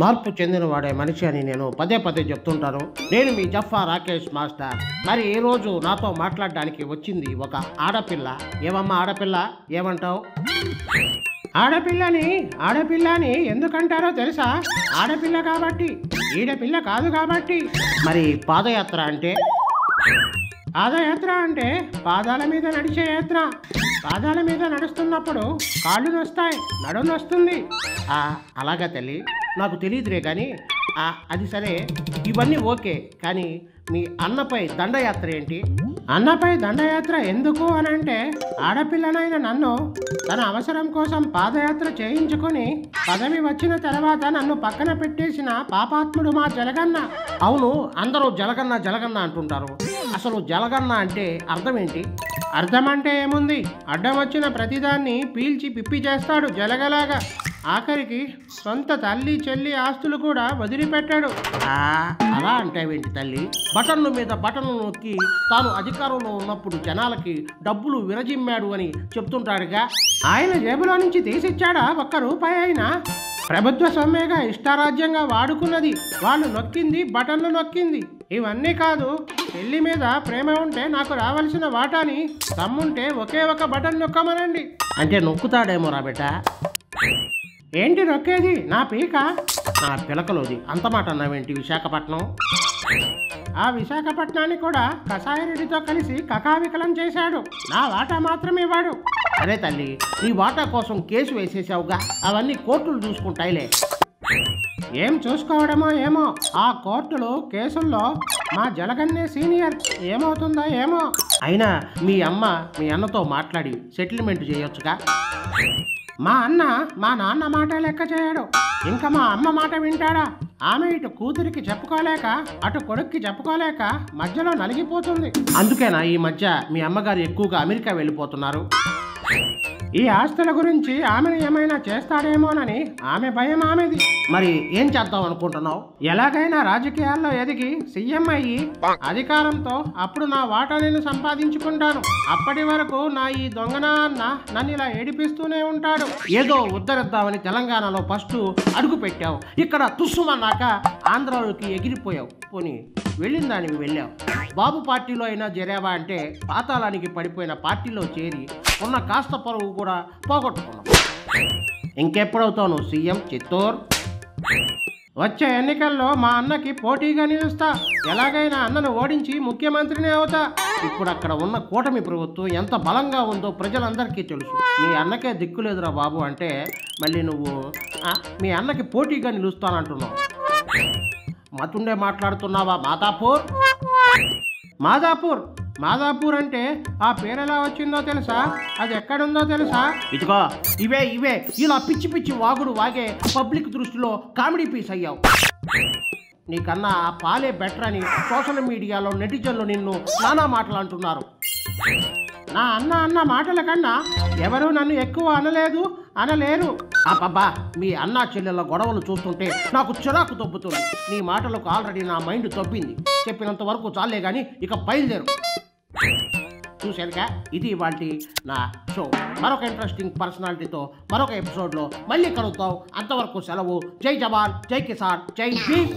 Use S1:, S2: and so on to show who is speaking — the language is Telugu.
S1: మార్పు చెందినవాడే మనిషి అని నేను పదే పదే చెప్తుంటాను. నేను మీ జఫా రాకేష్ మాస్టర్. మరి ఈ రోజు నాతో మాట్లాడడానికి వచ్చింది ఒక ఆడపిల్ల. ఏమమ్మా ఆడపిల్ల, ఏమంటావు? ఆడపిల్లని ఎందుకంటారో తెలుసా? ఆడపిల్ల కాబట్టి, ఈడపిల్ల కాదు కాబట్టి. మరి పాదయాత్ర అంటే పాదాల మీద నడిచే యాత్ర. పాదాల మీద నడుస్తున్నప్పుడు కాళ్ళు నొస్తాయి, నడుము నొస్తుంది. అలాగా తల్లి, నాకు తెలియదురే కానీ అది సరే, ఇవన్నీ ఓకే. కానీ మీ అన్నపై దండయాత్ర ఏంటి? అన్నపై దండయాత్ర ఎందుకు అని అంటే, ఆడపిల్లనైన నన్ను తన అవసరం కోసం పాదయాత్ర చేయించుకొని పదవి వచ్చిన తర్వాత నన్ను పక్కన పెట్టేసిన పాపాత్ముడు మా జలగన్న. అవును, అందరూ జలగన్న అంటుంటారు. అసలు జలగన్న అంటే అర్థం ఏంటి? అర్థం అంటే ఏముంది, అడ్డం వచ్చిన ప్రతిదాన్ని పీల్చి పిప్పి చేస్తాడు జలగలాగా. ఆఖరికి సొంత తల్లి చెల్లి ఆస్తులు కూడా వదిలిపెట్టాడు. అలా అంటావేంటి తల్లి? బటన్ల మీద బటన్లు నొక్కి తాను అధికారంలో ఉన్నప్పుడు జనాలకి డబ్బులు విరజిమ్మాడు అని చెప్తుంటాడుగా. ఆయన జేబులో నుంచి తీసిచ్చాడా ఒక్క రూపాయి అయినా? ప్రభుత్వ సొమ్మేగా ఇష్టారాజ్యంగా వాడుకున్నది. వాళ్ళు నొక్కింది బటన్లు నొక్కింది. ఇవన్నీ కాదు, పెళ్లి మీద ప్రేమ ఉంటే నాకు రావాల్సిన వాటాని, తమ్ముంటే ఒకే ఒక బటన్ నొక్కమనండి. అంటే నొక్కుతాడేమో రా బిడ్డ. ఏంటి నొక్కేది? నా పీక, నా పిలకలోది. అంత మాట అన్నావేంటి? విశాఖపట్నం, ఆ విశాఖపట్నాన్ని కూడా కసాయిరెడ్డితో కలిసి కకావికలం చేశాడు. నా వాటా మాత్రం ఇవ్వాడు. అరే తల్లి, నీ వాటా కోసం కేసు వేసేసావుగా, అవన్నీ కోర్టులు చూసుకుంటాయిలే. ఏం చూసుకోవడమో ఏమో, ఆ కోర్టులు కేసుల్లో మా జలగన్నే సీనియర్. ఏమవుతుందో ఏమో. అయినా మీ అన్నతో మాట్లాడి సెటిల్మెంట్ చేయొచ్చుగా. మా నాన్న మాట లెక్క చేయడు, ఇంకా మా అమ్మ మాట వింటాడా? ఆమె ఇటు కూతురికి చెప్పుకోలేక అటు కొడుక్కి చెప్పుకోలేక మధ్యలో నలిగిపోతుంది. అందుకేనా ఈ మధ్య మీ అమ్మగారు ఎక్కువగా అమెరికా వెళ్ళిపోతున్నారు? ఈ ఆస్తుల గురించి ఆమెను ఏమైనా చేస్తాడేమోనని ఆమె భయం ఆమెది. మరి ఏం చేద్దాం అనుకుంటున్నావు? ఎలాగైనా రాజకీయాల్లో ఎదిగి సీఎం అయ్యి అధికారంతో అప్పుడు నా వాటా నేను సంపాదించుకుంటాను. అప్పటి వరకు నా ఈ దొంగనా అన్న నన్ను ఇలా ఏడిపిస్తూనే ఉంటాడు. ఏదో ఉద్ధరిద్దామని తెలంగాణలో ఫస్ట్ అడుగు పెట్టావు, ఇక్కడ తుస్సుమన్నాక ఆంధ్రాలోకి ఎగిరిపోయావు. పోనీ వెళ్ళిన దానికి వెళ్ళావు. బాబు పార్టీలో అయినా చేరావా అంటే పాతాళానికి పడిపోయిన పార్టీలో చేరి ఉన్న కాస్త పరువు కూడా పోగొట్టుకున్నావు. ఇంకెప్పుడవుతావు నువ్వు సీఎం? చిత్తూరు వచ్చే ఎన్నికల్లో మా అన్నకి పోటీగా నిలుస్తా. ఎలాగైనా అన్నను ఓడించి ముఖ్యమంత్రిని అవుతా. ఇప్పుడు అక్కడ ఉన్న కూటమి ప్రభుత్వం ఎంత బలంగా ఉందో ప్రజలందరికీ తెలుసు. మీ అన్నకే దిక్కులేదురా బాబు అంటే మళ్ళీ నువ్వు మీ అన్నకి పోటీగా నిలుస్తానంటున్నావు. మతుండే మాట్లాడుతున్నావా? మాదాపూర్ అంటే ఆ పేరు ఎలా వచ్చిందో తెలుసా? అది ఎక్కడుందో తెలుసా? ఇదిగో ఇవే ఇలా పిచ్చి వాగుడు వాగే పబ్లిక్ దృష్టిలో కామెడీ పీస్ అయ్యావు. నీకన్నా ఆ పాలే బెటర్ అని సోషల్ మీడియాలో నెటిజన్లు నిన్ను నానా మాటలు అంటున్నారు. నా అన్న మాటల కన్నా ఎవరూ నన్ను ఎక్కువ అనలేరు. అబ్బా, మీ అన్నా చెల్లెళ్ళ గొడవలు చూస్తుంటే నాకు చిరాకు తప్పుతుంది. నీ మాటలకు ఆల్రెడీ నా మైండ్ తప్పింది. చెప్పినంత వరకు చాలే కానీ ఇక బయలుదేరు. చూశానుగా, ఇది వాటి నా షో. మరొక ఇంట్రెస్టింగ్ పర్సనాలిటీతో మరొక ఎపిసోడ్లో మళ్ళీ కలుద్దాం. అంతవరకు సెలవు. జై జవాన్, జై కిసాన్, జై భీమ్.